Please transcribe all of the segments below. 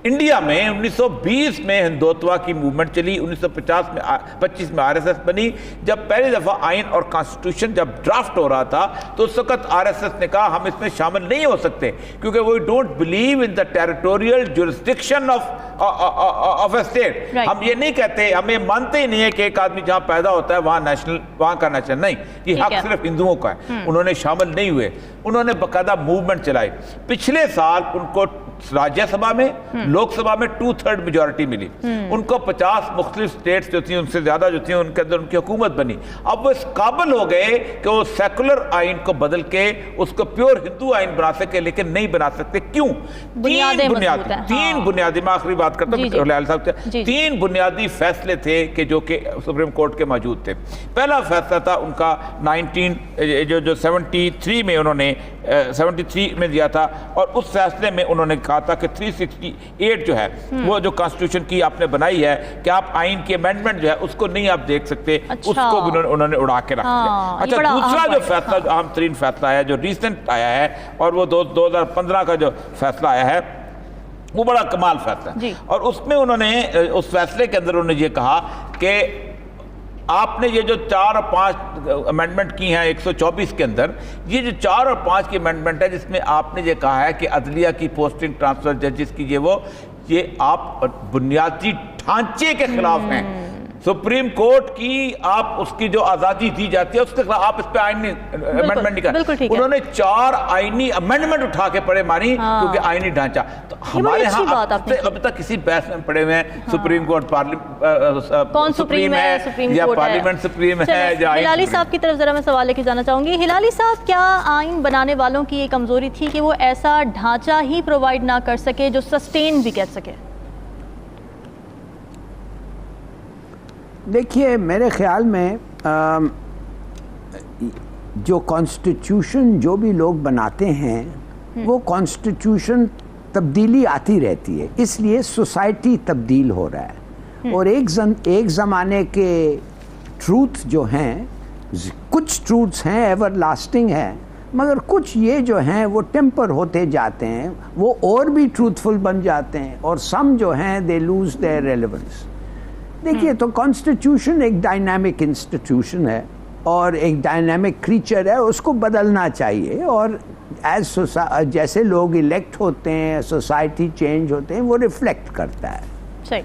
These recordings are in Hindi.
इंडिया में 1920 में हिंदुत्व की मूवमेंट चली, 1925 में आरएसएस बनी। जब पहली दफा आइन और कॉन्स्टिट्यूशन जब ड्राफ्ट हो रहा था तो उस वक्त आरएसएस ने कहा हम इसमें शामिल नहीं हो सकते, क्योंकि वो don't believe in the territorial jurisdiction of a state. हम ये नहीं कहते, हम ये मानते ही नहीं है कि एक आदमी जहां पैदा होता है वहां का नेशनल नहीं, ये हक सिर्फ हिंदुओं का है। उन्होंने शामिल नहीं हुए, उन्होंने बाकायदा मूवमेंट चलाई। पिछले साल उनको राज्यसभा में, लोकसभा में 2/3 मेजॉरिटी मिली। उनको 50 मुख्तलिफ स्टेट्स जो थी, उनसे ज्यादा जो थी, उनके अंदर उनकी हुकूमत बनी। अब वो इस काबिल हो गए कि वो सेकुलर आइन को बदल के उसको प्योर हिंदू आइन बना सके, लेकिन नहीं बना सकते। क्यों? तीन बुनियादी, मैं आखिरी बात करता हूं साहब, 3 बुनियादी फैसले थे कि जो कि सुप्रीम कोर्ट के मौजूद थे। पहला फैसला था उनका 73 में उन्होंने 73 में दिया था, और उस फैसले में उन्होंने कहा था कि 368 जो है वो जो कॉन्स्टिट्यूशन की आपने बनाई है कि आप आइन की अमेंडमेंट जो है उसको नहीं आप देख सकते, उसको भी उन्होंने उड़ा के रख दिया। अच्छा, दूसरा जो फैसला, जो अहम तरीन फैसला है, जो रिसेंट आया है, और वो 2015 का जो फैसला आया है, वो बड़ा कमाल फैसला है। और उसमें उन्होंने, उस फैसले के अंदर उन्होंने ये कहा कि आपने ये जो 4 और 5 अमेंडमेंट की हैं 124 के अंदर, ये जो 4 और 5 की अमेंडमेंट है जिसमें आपने ये कहा है कि अदलिया की पोस्टिंग, ट्रांसफर, जजेस की ये आप बुनियादी ढांचे के खिलाफ हैं। सुप्रीम कोर्ट की आप उसकी जो आजादी दी जाती है उसके खिलाफ आप इस पे आईनी अमेंडमेंट नहीं कर। उन्होंने 4 आईनी अमेंडमेंट उठा के पड़े मारी, क्योंकि आईनी ढांचा। तो हमारे यहाँ अब तक किसी बहस में पड़े हुए हैं सुप्रीम कोर्ट, कौन सुप्रीम है या पार्लियामेंट सुप्रीम है। हिलाली साहब की तरफ जरा मैं सवाल लेके जाना चाहूंगी। हिलाली साहब, क्या आइन बनाने वालों की ये कमजोरी थी कि वो ऐसा ढांचा ही प्रोवाइड ना कर सके जो सस्टेन भी कर सके? देखिए, मेरे ख्याल में जो कॉन्स्टिट्यूशन जो भी लोग बनाते हैं वो कॉन्स्टिट्यूशन तब्दीली आती रहती है, इसलिए सोसाइटी तब्दील हो रहा है। और एक ज़माने के ट्रूथ जो हैं, कुछ ट्रूथ्स हैं एवर लास्टिंग हैं, मगर कुछ ये जो हैं वो टेम्पर होते जाते हैं, वो और भी ट्रूथफुल बन जाते हैं, और सम जो हैं दे लूज देयर रेलेवेंस। देखिए, तो कॉन्स्टिट्यूशन एक डायनामिक इंस्टीट्यूशन है और एक डायनामिक क्रीचर है, उसको बदलना चाहिए। और जैसे लोग इलेक्ट होते हैं, सोसाइटी चेंज होते हैं, वो रिफ्लेक्ट करता है। सही।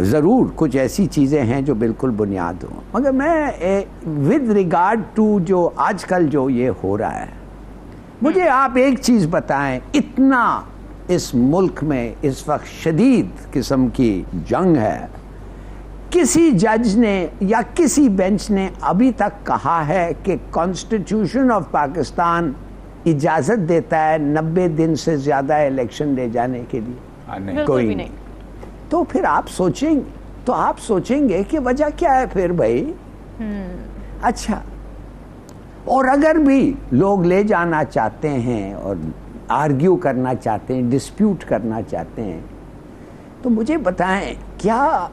ज़रूर कुछ ऐसी चीज़ें हैं जो बिल्कुल बुनियाद हों, मगर मैं विद रिगार्ड टू जो आजकल जो ये हो रहा है, मुझे आप एक चीज़ बताएं, इतना इस मुल्क में इस वक्त शदीद किस्म की जंग है, किसी जज ने या किसी बेंच ने अभी तक कहा है कि कॉन्स्टिट्यूशन ऑफ पाकिस्तान इजाज़त देता है 90 दिन से ज़्यादा इलेक्शन ले जाने के लिए? कोई नहीं। तो फिर आप सोचेंगे कि वजह क्या है फिर भाई? अच्छा, और अगर भी लोग ले जाना चाहते हैं और आर्ग्यू करना चाहते हैं, डिस्प्यूट करना चाहते हैं, तो मुझे बताएं, क्या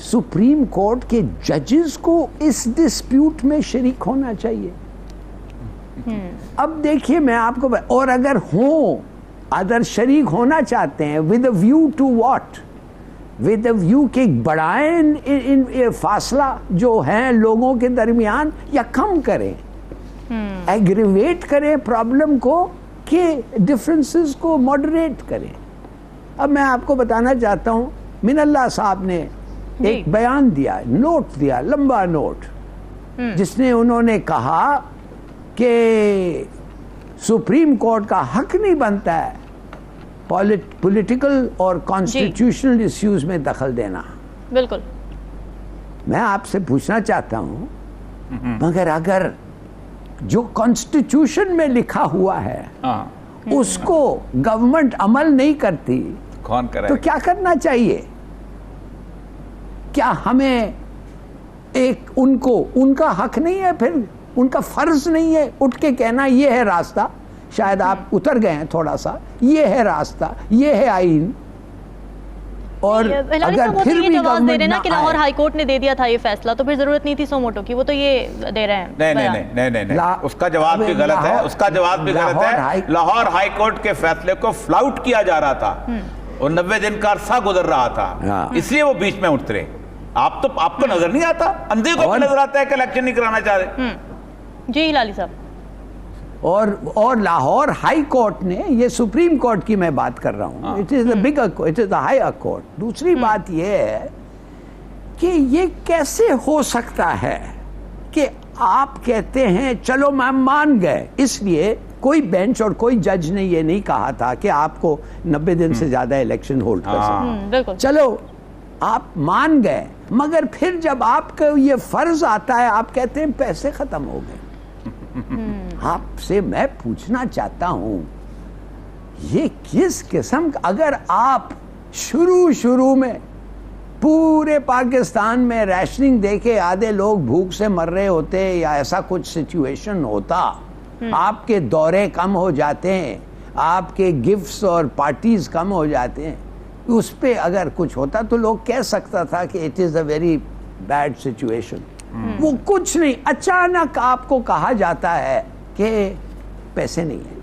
सुप्रीम कोर्ट के जजेस को इस डिस्प्यूट में शरीक होना चाहिए? अब देखिए, मैं आपको, और अगर अगर शरीक होना चाहते हैं with a view to what? With a view के बढ़ाएं इन फासला जो है लोगों के दरमियान, या कम करें, एग्रीवेट करें प्रॉब्लम को, कि डिफरेंसेस को मॉडरेट करें? अब मैं आपको बताना चाहता हूं, मिनल्ला साहब ने एक बयान दिया, नोट दिया, लंबा नोट, जिसने उन्होंने कहा कि सुप्रीम कोर्ट का हक नहीं बनता है पॉलिटिकल और कॉन्स्टिट्यूशनल इश्यूज में दखल देना। बिल्कुल। मैं आपसे पूछना चाहता हूं, मगर अगर जो कॉन्स्टिट्यूशन में लिखा हुआ है उसको गवर्नमेंट अमल नहीं करती, कौन करे? तो क्या करना चाहिए? क्या हमें उनका हक नहीं है, फिर उनका फर्ज नहीं है उठ के कहना ये है रास्ता? शायद आप उतर गए हैं थोड़ा सा, ये है रास्ता, ये है आइन। और अगर फिर भी जवाब दे रहे ना कि लाहौर हाई कोर्ट ने दे दिया था ये फैसला, तो फिर जरूरत नहीं थी सोमोटो की, वो तो ये दे रहे हैं। नहीं, उसका जवाब भी गलत है, उसका जवाब भी गलत है। लाहौर हाई कोर्ट के फैसले को फ्लाउट किया जा रहा था, और 90 दिन का अरसा गुजर रहा था, हाँ। इसलिए वो बीच में उतरे। आपको नजर नहीं आता, अंधे को नजर आता है कि इलेक्शन नहीं कराना चाह रहे। जी हिलाली साहब। और लाहौर हाई कोर्ट ने, ये सुप्रीम कोर्ट की मैं बात कर रहा हूँ, it is the bigger, it is the higher court. दूसरी बात ये है कि ये कैसे हो सकता है कि आप कहते हैं चलो मैम मान गए, इसलिए कोई बेंच और कोई जज ने ये नहीं कहा था कि आपको 90 दिन से ज्यादा इलेक्शन होल्ड कर सकते। बिल्कुल। चलो आप मान गए, मगर फिर जब आपका ये फर्ज आता है आप कहते हैं पैसे खत्म हो गए। आपसे मैं पूछना चाहता हूं, ये किस किस्म का, अगर आप शुरू में पूरे पाकिस्तान में रैशनिंग देके आधे लोग भूख से मर रहे होते या ऐसा कुछ सिचुएशन होता, आपके दौरे कम हो जाते हैं, आपके गिफ्ट्स और पार्टीज कम हो जाते हैं, उस पे अगर कुछ होता तो लोग कह सकता था कि it is a very bad situation. वो कुछ नहीं, अचानक आपको कहा जाता है कि पैसे नहीं है।